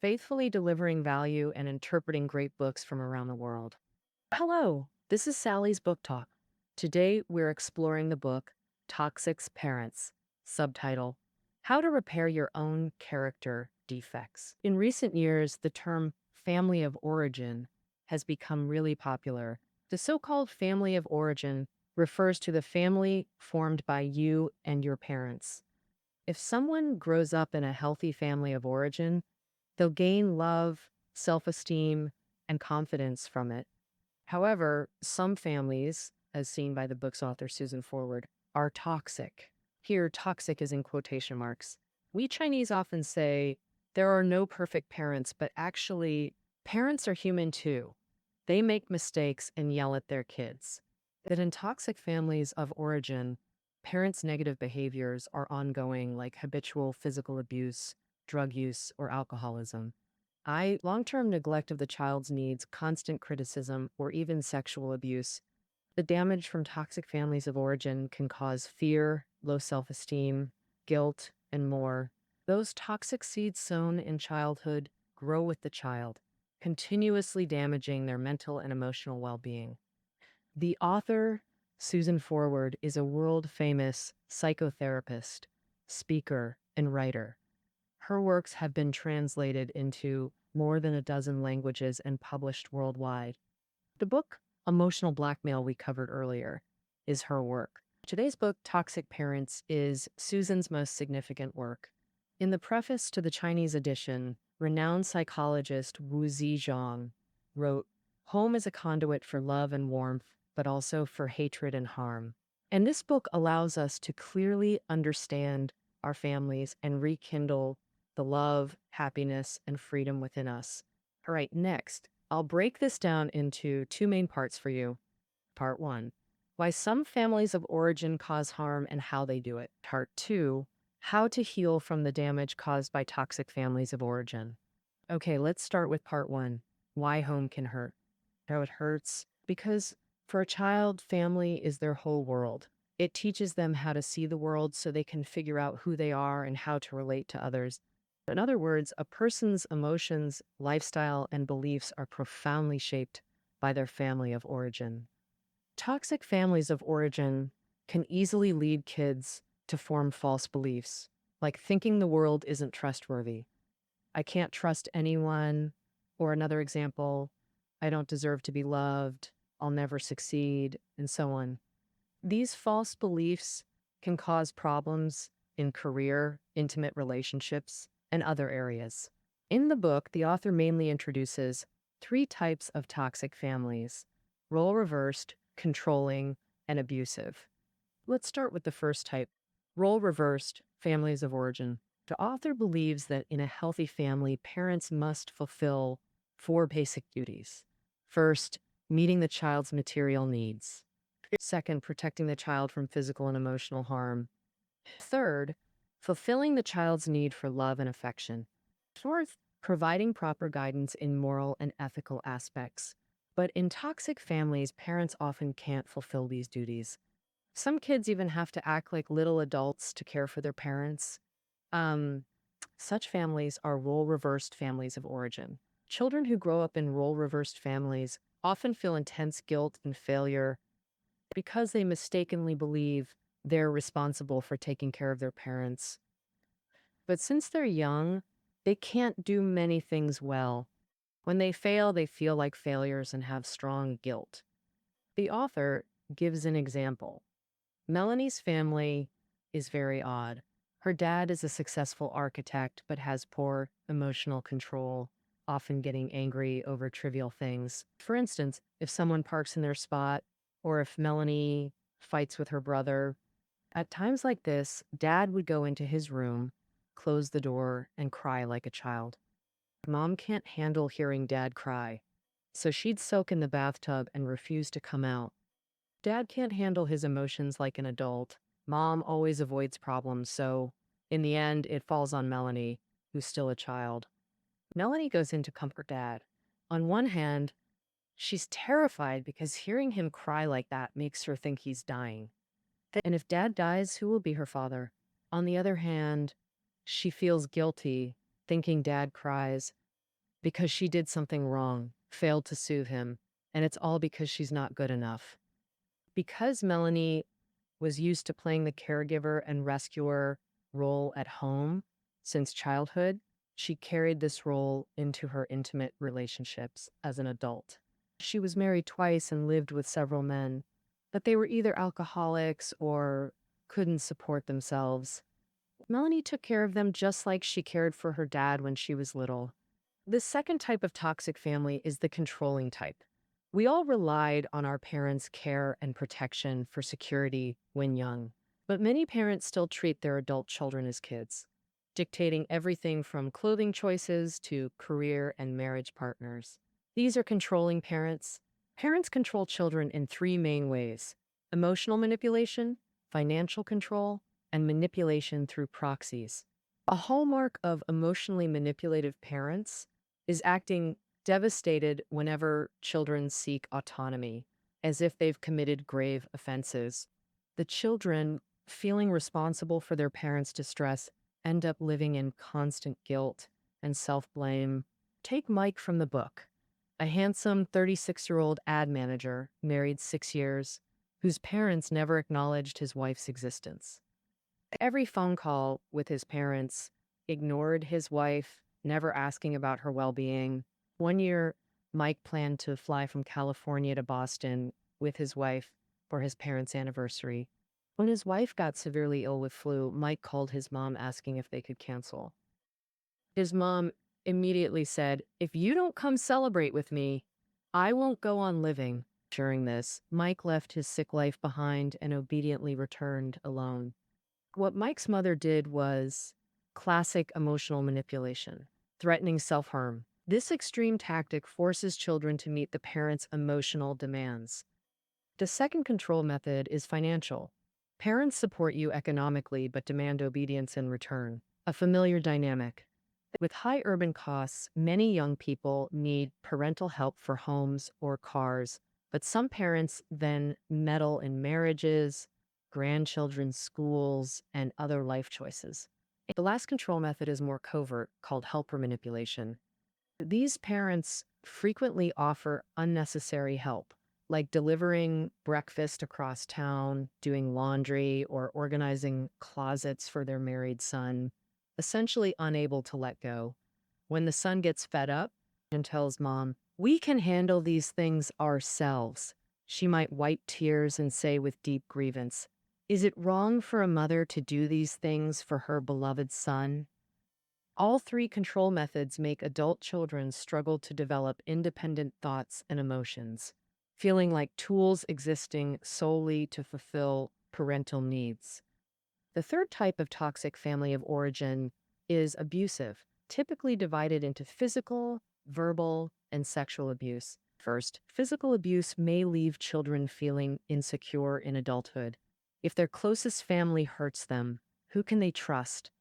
faithfully delivering value and interpreting great books from around the world. Hello, this is Sally's Book Talk. Today we're exploring the book Toxic's Parents, subtitle How to Repair Your Own Character Defects. In recent years, the term family of origin has become really popular. The so-called family of origin refers to the family formed by you and your parents. If someone grows up in a healthy family of origin, they'll gain love, self-esteem, and confidence from it. However, some families, as seen by the book's author Susan Forward, are toxic. Here, toxic is in quotation marks. We Chinese often say, there are no perfect parents, but actually, parents are human too. They make mistakes and yell at their kids. That in toxic families of origin, parents' negative behaviors are ongoing, like habitual physical abuse, drug use, or alcoholism. Long-term neglect of the child's needs, constant criticism, or even sexual abuse. The damage from toxic families of origin can cause fear, low self-esteem, guilt, and more. Those toxic seeds sown in childhood grow with the child, continuously damaging their mental and emotional well-being. The author, Susan Forward, is a world-famous psychotherapist, speaker, and writer. Her works have been translated into more than a dozen languages and published worldwide. The book, Emotional Blackmail, we covered earlier, is her work. Today's book, Toxic Parents, is Susan's most significant work. In the preface to the Chinese edition, renowned psychologist Wu Zhihong wrote, "Home is a conduit for love and warmth, but also for hatred and harm." And this book allows us to clearly understand our families and rekindle the love, happiness, and freedom within us. All right, next, I'll break this down into two main parts for you. Part 1, why some families of origin cause harm and how they do it. Part 2, how to heal from the damage caused by toxic families of origin. Okay, let's start with part 1, why home can hurt. How it hurts? Because for a child, family is their whole world. It teaches them how to see the world so they can figure out who they are and how to relate to others. In other words, a person's emotions, lifestyle, and beliefs are profoundly shaped by their family of origin. Toxic families of origin can easily lead kids to form false beliefs, like thinking the world isn't trustworthy. I can't trust anyone, or another example, I don't deserve to be loved, I'll never succeed, and so on. These false beliefs can cause problems in career, intimate relationships, and other areas. In the book, the author mainly introduces 3 types of toxic families: role reversed, controlling, and abusive. Let's start with the first type, role reversed families of origin. The author believes that in a healthy family, parents must fulfill 4 basic duties. First, meeting the child's material needs. Second, protecting the child from physical and emotional harm. Third, fulfilling the child's need for love and affection. Fourth, providing proper guidance in moral and ethical aspects. But in toxic families, parents often can't fulfill these duties. Some kids even have to act like little adults to care for their parents. Such families are role-reversed families of origin. Children who grow up in role-reversed families often feel intense guilt and failure because they mistakenly believe they're responsible for taking care of their parents. But since they're young, they can't do many things well. When they fail, they feel like failures and have strong guilt. The author gives an example. Melanie's family is very odd. Her dad is a successful architect, but has poor emotional control, often getting angry over trivial things. For instance, if someone parks in their spot, or if Melanie fights with her brother. At times like this, Dad would go into his room, close the door, and cry like a child. Mom can't handle hearing Dad cry, so she'd soak in the bathtub and refuse to come out. Dad can't handle his emotions like an adult. Mom always avoids problems, so in the end, it falls on Melanie, who's still a child. Melanie goes in to comfort Dad. On one hand, she's terrified because hearing him cry like that makes her think he's dying. And if Dad dies, who will be her father? On the other hand, she feels guilty, thinking Dad cries because she did something wrong, failed to soothe him, and it's all because she's not good enough. Because Melanie was used to playing the caregiver and rescuer role at home since childhood, she carried this role into her intimate relationships as an adult. She was married twice and lived with several men, but they were either alcoholics or couldn't support themselves. Melanie took care of them just like she cared for her dad when she was little. The second type of toxic family is the controlling type. We all relied on our parents' care and protection for security when young, but many parents still treat their adult children as kids, dictating everything from clothing choices to career and marriage partners. These are controlling parents. Parents control children in three main ways: emotional manipulation, financial control, and manipulation through proxies. A hallmark of emotionally manipulative parents is acting devastated whenever children seek autonomy, as if they've committed grave offenses. The children, feeling responsible for their parents' distress, end up living in constant guilt and self blame. Take Mike from the book, a handsome 36-year-old ad manager, married 6 years, whose parents never acknowledged his wife's existence. Every phone call with his parents, ignored his wife, never asking about her well being. One year, Mike planned to fly from California to Boston with his wife for his parents' anniversary. When his wife got severely ill with flu, Mike called his mom asking if they could cancel. His mom immediately said, "If you don't come celebrate with me, I won't go on living." During this, Mike left his sick life behind and obediently returned alone. What Mike's mother did was classic emotional manipulation, threatening self-harm. This extreme tactic forces children to meet the parents' emotional demands. The second control method is financial. Parents support you economically but demand obedience in return, a familiar dynamic. With high urban costs, many young people need parental help for homes or cars, but some parents then meddle in marriages, grandchildren's schools, and other life choices. The last control method is more covert, called helper manipulation. These parents frequently offer unnecessary help, like delivering breakfast across town, doing laundry, or organizing closets for their married son, essentially unable to let go. When the son gets fed up and tells mom, "We can handle these things ourselves," she might wipe tears and say with deep grievance, "Is it wrong for a mother to do these things for her beloved son?" All three control methods make adult children struggle to develop independent thoughts and emotions, feeling like tools existing solely to fulfill parental needs. The third type of toxic family of origin is abusive, typically divided into physical, verbal, and sexual abuse. First, physical abuse may leave children feeling insecure in adulthood. If their closest family hurts them, who can they trust?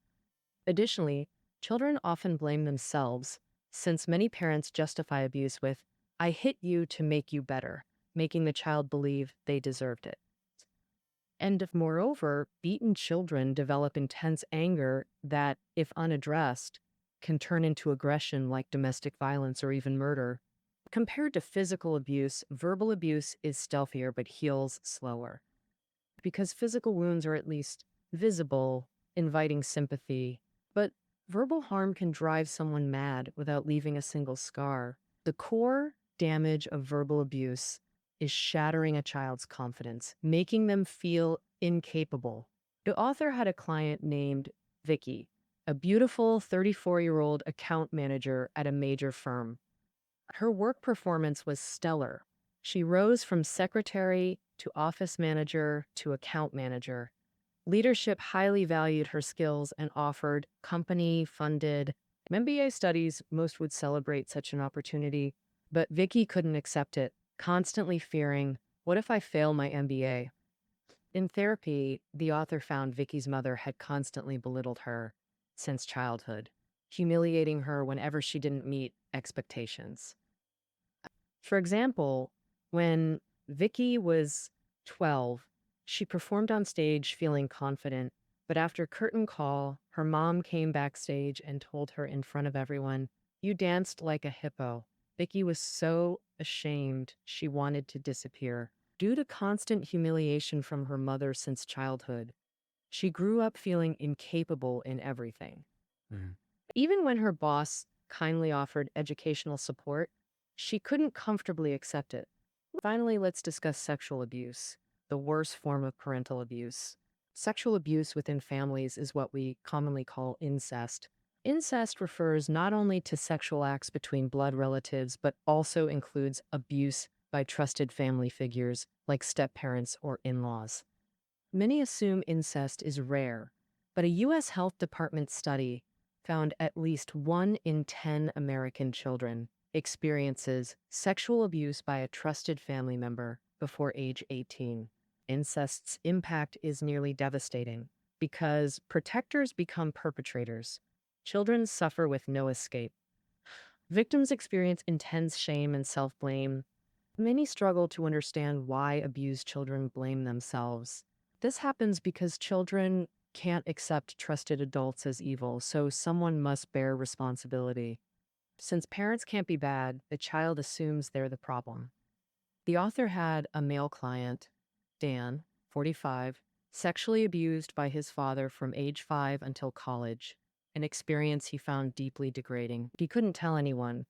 Additionally, children often blame themselves, since many parents justify abuse with, "I hit you to make you better," making the child believe they deserved it. And moreover, beaten children develop intense anger that, if unaddressed, can turn into aggression like domestic violence or even murder. Compared to physical abuse, verbal abuse is stealthier but heals slower. Because physical wounds are at least visible, inviting sympathy, but verbal harm can drive someone mad without leaving a single scar. The core damage of verbal abuse is shattering a child's confidence, making them feel incapable. The author had a client named Vicky, a beautiful 34-year-old account manager at a major firm. Her work performance was stellar. She rose from secretary to office manager to account manager. Leadership highly valued her skills and offered company-funded MBA studies. Most would celebrate such an opportunity, but Vicky couldn't accept it, constantly fearing, "What if I fail my MBA?" In therapy, the author found Vicky's mother had constantly belittled her since childhood, humiliating her whenever she didn't meet expectations. For example, when Vicky was 12, she performed on stage feeling confident, but after curtain call, her mom came backstage and told her in front of everyone, You danced like a hippo. Vicky was so ashamed she wanted to disappear. Due to constant humiliation from her mother since childhood, she grew up feeling incapable in everything. Even when her boss kindly offered educational support, she couldn't comfortably accept it. Finally, let's discuss sexual abuse, the worst form of parental abuse. Sexual abuse within families is what we commonly call incest. Incest refers not only to sexual acts between blood relatives, but also includes abuse by trusted family figures like step-parents or in-laws. Many assume incest is rare, but a U.S. Health Department study found at least 1 in 10 American children experiences sexual abuse by a trusted family member before age 18. Incest's impact is nearly devastating because protectors become perpetrators. Children suffer with no escape. Victims experience intense shame and self-blame. Many struggle to understand why abused children blame themselves. This happens because children can't accept trusted adults as evil, so someone must bear responsibility. Since parents can't be bad, the child assumes they're the problem. The author had a male client, Dan, 45, sexually abused by his father from age 5 until college, an experience he found deeply degrading. He couldn't tell anyone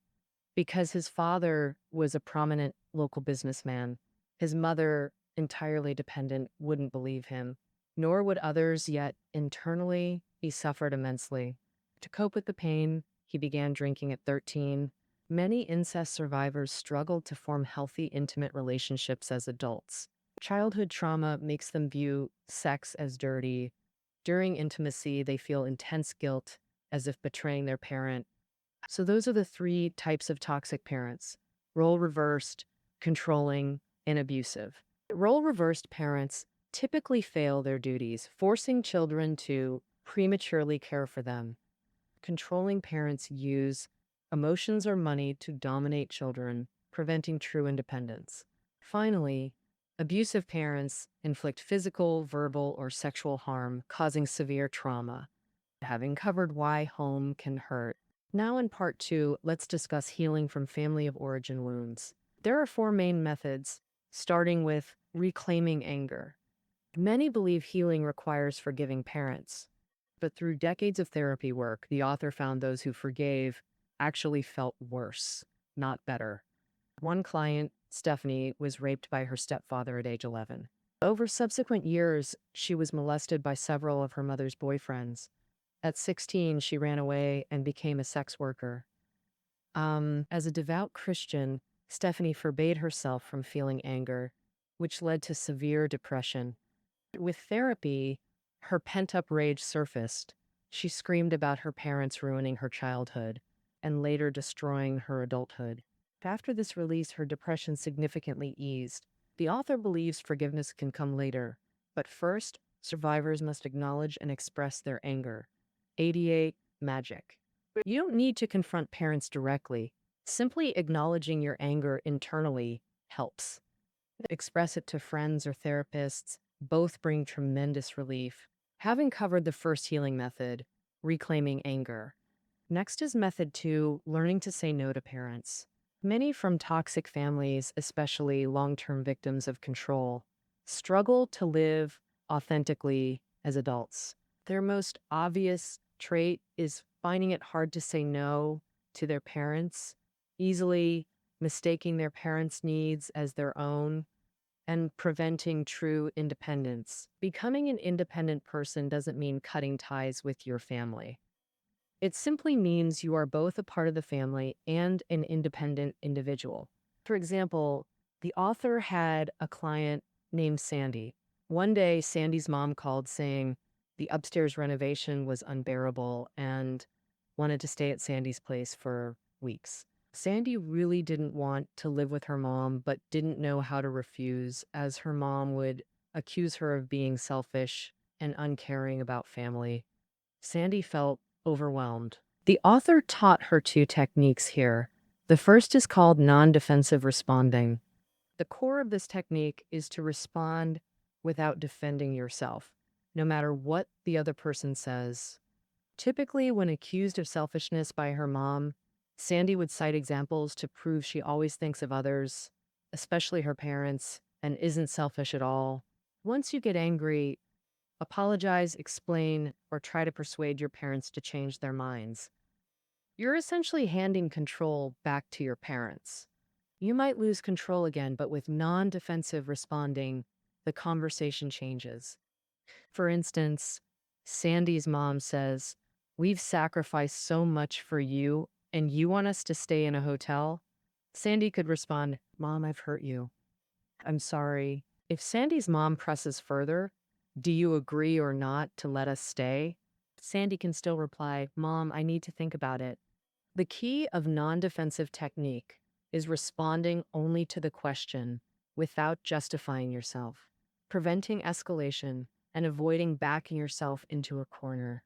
because his father was a prominent local businessman. His mother, entirely dependent, wouldn't believe him, nor would others, yet internally, he suffered immensely. To cope with the pain, he began drinking at 13. Many incest survivors struggled to form healthy, intimate relationships as adults. Childhood trauma makes them view sex as dirty. During intimacy, they feel intense guilt, as if betraying their parent. So those are the 3 types of toxic parents: role reversed, controlling, and abusive. Role reversed parents typically fail their duties, forcing children to prematurely care for them. Controlling parents use emotions or money to dominate children, preventing true independence. Finally, abusive parents inflict physical, verbal, or sexual harm, causing severe trauma. Having covered why home can hurt, now in part 2, let's discuss healing from family of origin wounds. There are 4 main methods, starting with reclaiming anger. Many believe healing requires forgiving parents, but through decades of therapy work, the author found those who forgave actually felt worse, not better. One client, Stephanie, was raped by her stepfather at age 11. Over subsequent years, she was molested by several of her mother's boyfriends. At 16, she ran away and became a sex worker. As a devout Christian, Stephanie forbade herself from feeling anger, which led to severe depression. With therapy, her pent-up rage surfaced. She screamed about her parents ruining her childhood and later destroying her adulthood. After this release, her depression significantly eased. The author believes forgiveness can come later, but first, survivors must acknowledge and express their anger. 88 Magic. You don't need to confront parents directly. Simply acknowledging your anger internally helps. Express it to friends or therapists. Both bring tremendous relief. Having covered the first healing method, reclaiming anger. Next is method 2, learning to say no to parents. Many from toxic families, especially long-term victims of control, struggle to live authentically as adults. Their most obvious trait is finding it hard to say no to their parents, easily mistaking their parents' needs as their own, and preventing true independence. Becoming an independent person doesn't mean cutting ties with your family. It simply means you are both a part of the family and an independent individual. For example, the author had a client named Sandy. One day, Sandy's mom called saying the upstairs renovation was unbearable and wanted to stay at Sandy's place for weeks. Sandy really didn't want to live with her mom, but didn't know how to refuse, as her mom would accuse her of being selfish and uncaring about family. Sandy felt overwhelmed. The author taught her 2 techniques here. The first is called non-defensive responding. The core of this technique is to respond without defending yourself, no matter what the other person says. Typically, when accused of selfishness by her mom, Sandy would cite examples to prove she always thinks of others, especially her parents, and isn't selfish at all. Once you get angry, apologize, explain, or try to persuade your parents to change their minds. You're essentially handing control back to your parents. You might lose control again, but with non defensive responding, the conversation changes. For instance, Sandy's mom says, "We've sacrificed so much for you, and you want us to stay in a hotel?" Sandy could respond, "Mom, I've hurt you. I'm sorry." If Sandy's mom presses further, "Do you agree or not to let us stay?" Sandy can still reply, "Mom, I need to think about it." The key of non defensive technique is responding only to the question without justifying yourself, preventing escalation, and avoiding backing yourself into a corner.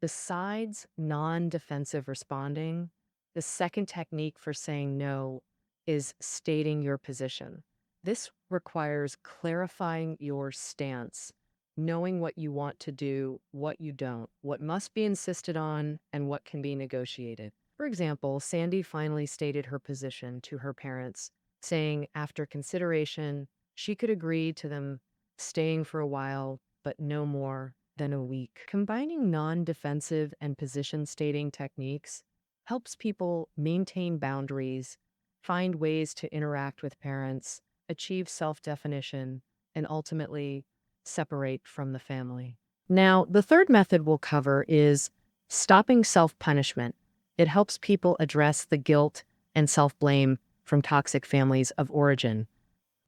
Besides non defensive responding, the second technique for saying no is stating your position. This requires clarifying your stance, knowing what you want to do, what you don't, what must be insisted on, and what can be negotiated. For example, Sandy finally stated her position to her parents, saying after consideration, she could agree to them staying for a while, but no more than a week. Combining non defensive and position stating techniques helps people maintain boundaries, find ways to interact with parents, achieve self definition, and ultimately separate from the family. Now, the third method we'll cover is stopping self punishment. It helps people address the guilt and self blame from toxic families of origin.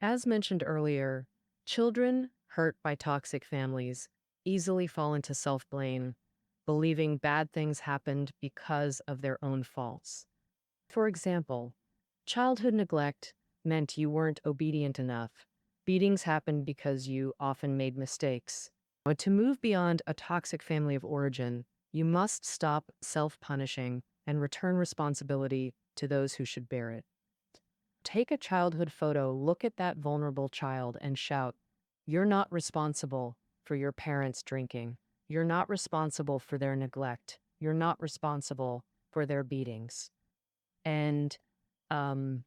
As mentioned earlier, children hurt by toxic families easily fall into self blame, believing bad things happened because of their own faults. For example, childhood neglect meant you weren't obedient enough. Beatings happened because you often made mistakes. But to move beyond a toxic family of origin, you must stop self punishing and return responsibility to those who should bear it. Take a childhood photo, look at that vulnerable child, and shout, "You're not responsible for your parents drinking. You're not responsible for their neglect. You're not responsible for their beatings." And um,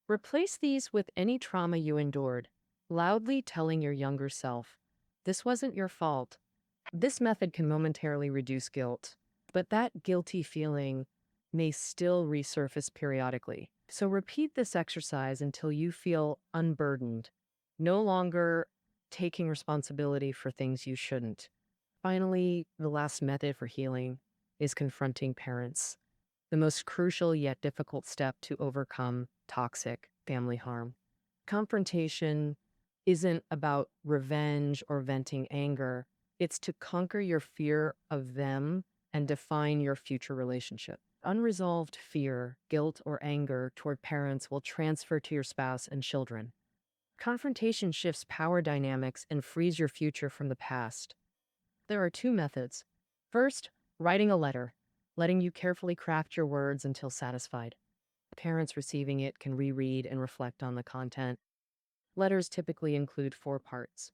replace these with any trauma you endured, loudly telling your younger self, "This wasn't your fault." This method can momentarily reduce guilt, but that guilty feeling may still resurface periodically. So repeat this exercise until you feel unburdened, no longer taking responsibility for things you shouldn't. Finally, the last method for healing is confronting parents, the most crucial yet difficult step to overcome toxic family harm. Confrontation isn't about revenge or venting anger. It's to conquer your fear of them and define your future relationship. Unresolved fear, guilt, or anger toward parents will transfer to your spouse and children. Confrontation shifts power dynamics and frees your future from the past. There are two methods. First, writing a letter, letting you carefully craft your words until satisfied. Parents receiving it can reread and reflect on the content. Letters typically include four parts: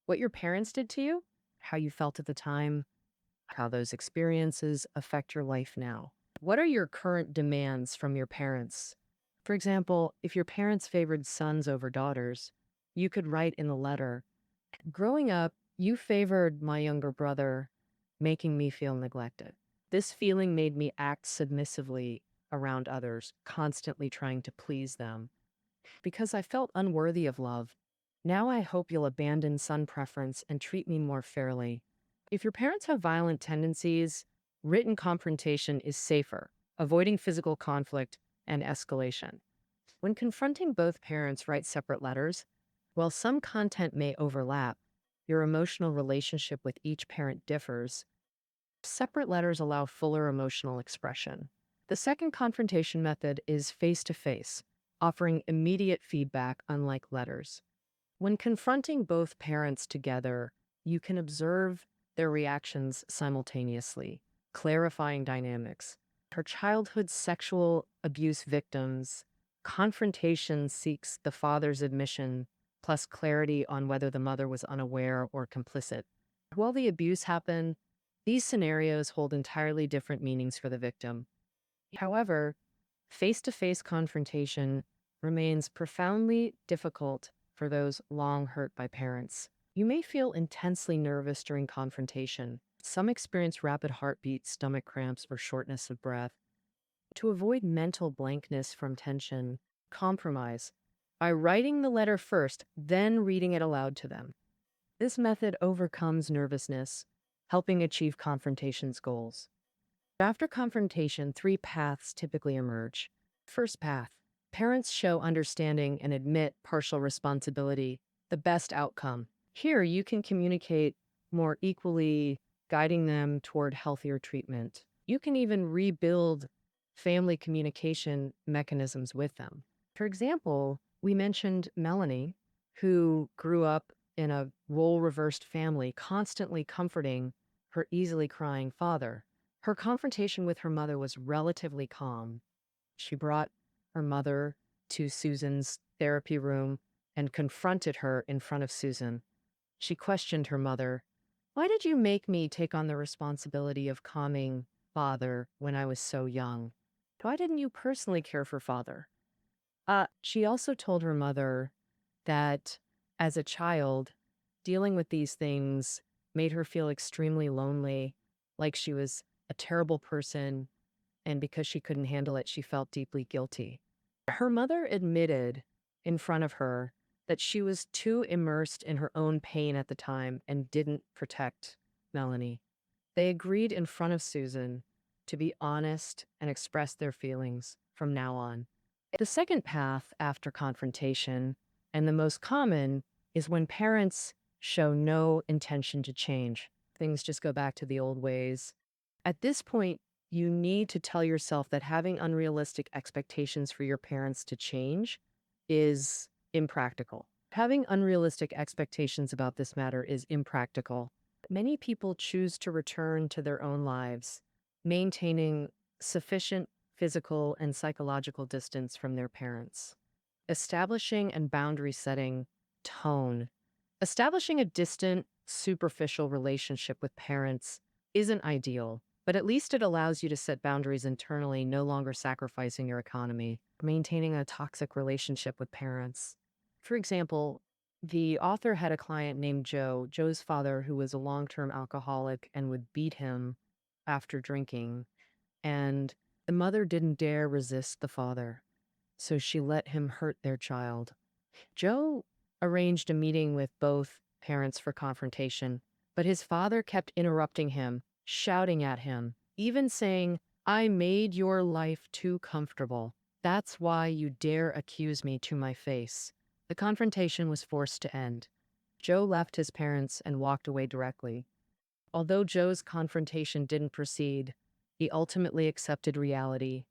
what your parents did to you, how you felt at the time, how those experiences affect your life now. What are your current demands from your parents? For example, if your parents favored sons over daughters, you could write in the letter, "Growing up, you favored my younger brother, making me feel neglected. This feeling made me act submissively around others, constantly trying to please them. Because I felt unworthy of love. Now I hope you'll abandon son preference and treat me more fairly." If your parents have violent tendencies, written confrontation is safer, avoiding physical conflict and escalation. When confronting both parents, write separate letters. While some content may overlap, your emotional relationship with each parent differs. Separate letters allow fuller emotional expression. The second confrontation method is face-to-face, offering immediate feedback unlike letters. When confronting both parents together, you can observe their reactions simultaneously, clarifying dynamics. For childhood sexual abuse victims, confrontation seeks the father's admission, plus clarity on whether the mother was unaware or complicit. While the abuse happened, these scenarios hold entirely different meanings for the victim. However, face-to-face confrontation remains profoundly difficult for those long hurt by parents. You may feel intensely nervous during confrontation. Some experience rapid heartbeat, stomach cramps, or shortness of breath. To avoid mental blankness from tension, compromise by writing the letter first, then reading it aloud to them. This method overcomes nervousness, helping achieve confrontation's goals. After confrontation, three paths typically emerge. First path, parents show understanding and admit partial responsibility, the best outcome. Here, you can communicate more equally, guiding them toward healthier treatment. You can even rebuild family communication mechanisms with them. For example, we mentioned Melanie, who grew up in a role-reversed family, constantly comforting her easily crying father. Her confrontation with her mother was relatively calm. She brought her mother to Susan's therapy room and confronted her in front of Susan. She questioned her mother. "Why did you make me take on the responsibility of calming father when I was so young? Why didn't you personally care for father?" She also told her mother that as a child, dealing with these things made her feel extremely lonely, like she was a terrible person, and because she couldn't handle it, she felt deeply guilty. Her mother admitted in front of her that she was too immersed in her own pain at the time and didn't protect Melanie. They agreed in front of Susan to be honest and express their feelings from now on. The second path after confrontation, and the most common, is when parents show no intention to change. Things just go back to the old ways. At this point, you need to tell yourself that having unrealistic expectations for your parents to change is impractical. Having unrealistic expectations about this matter is impractical. Many people choose to return to their own lives, maintaining sufficient physical and psychological distance from their parents. Establishing and boundary setting tone. Establishing a distant, superficial relationship with parents isn't ideal, but at least it allows you to set boundaries internally, no longer sacrificing your economy. Maintaining a toxic relationship with parents. For example, the author had a client named Joe, Joe's father, who was a long-term alcoholic and would beat him after drinking. And the mother didn't dare resist the father, so she let him hurt their child. Joe arranged a meeting with both parents for confrontation, but his father kept interrupting him, shouting at him, even saying, "I made your life too comfortable. That's why you dare accuse me to my face." The confrontation was forced to end. Joe left his parents and walked away directly. Although Joe's confrontation didn't proceed, he ultimately accepted reality.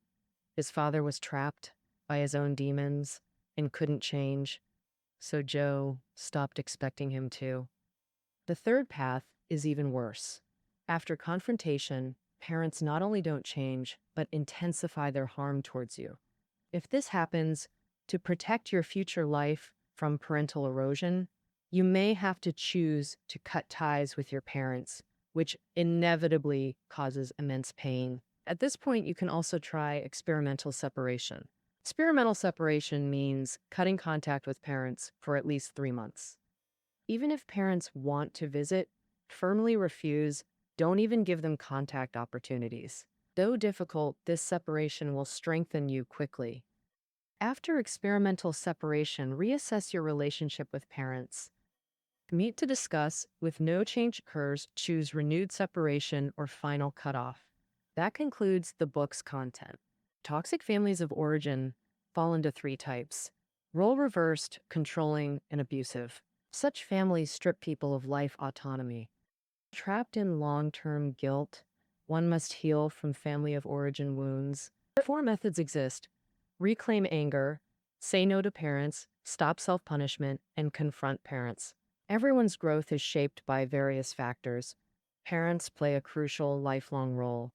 His father was trapped by his own demons and couldn't change, so Joe stopped expecting him to. The third path is even worse. After confrontation, parents not only don't change, but intensify their harm towards you. If this happens, to protect your future life from parental erosion, you may have to choose to cut ties with your parents, which inevitably causes immense pain. At this point, you can also try experimental separation. Experimental separation means cutting contact with parents for at least 3 months. Even if parents want to visit, firmly refuse, don't even give them contact opportunities. Though difficult, this separation will strengthen you quickly. After experimental separation, reassess your relationship with parents. Meet to discuss. If no change occurs, choose renewed separation or final cutoff. That concludes the book's content. Toxic families of origin fall into 3 types: role-reversed, controlling, and abusive. Such families strip people of life autonomy. Trapped in long-term guilt, one must heal from family of origin wounds. 4 methods exist: reclaim anger, say no to parents, stop self-punishment, and confront parents. Everyone's growth is shaped by various factors. Parents play a crucial lifelong role.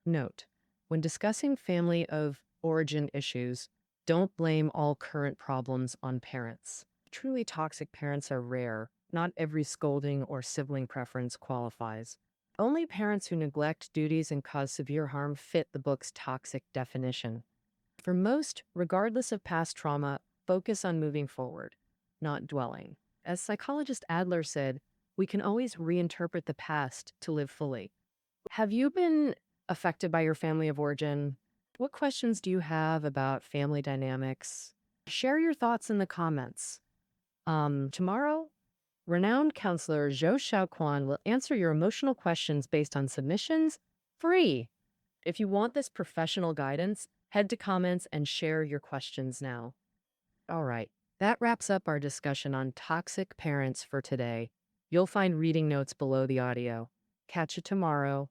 Note: when discussing family of origin issues, don't blame all current problems on parents. Truly toxic parents are rare. Not every scolding or sibling preference qualifies. Only parents who neglect duties and cause severe harm fit the book's toxic definition. For most, regardless of past trauma, focus on moving forward, not dwelling. As psychologist Adler said, we can always reinterpret the past to live fully. Have you been affected by your family of origin? What questions do you have about family dynamics? Share your thoughts in the comments. Tomorrow, renowned counselor Zhou Xiaoquan will answer your emotional questions based on submissions free. If you want this professional guidance, head to comments and share your questions now. All right, that wraps up our discussion on toxic parents for today. You'll find reading notes below the audio. Catch you tomorrow.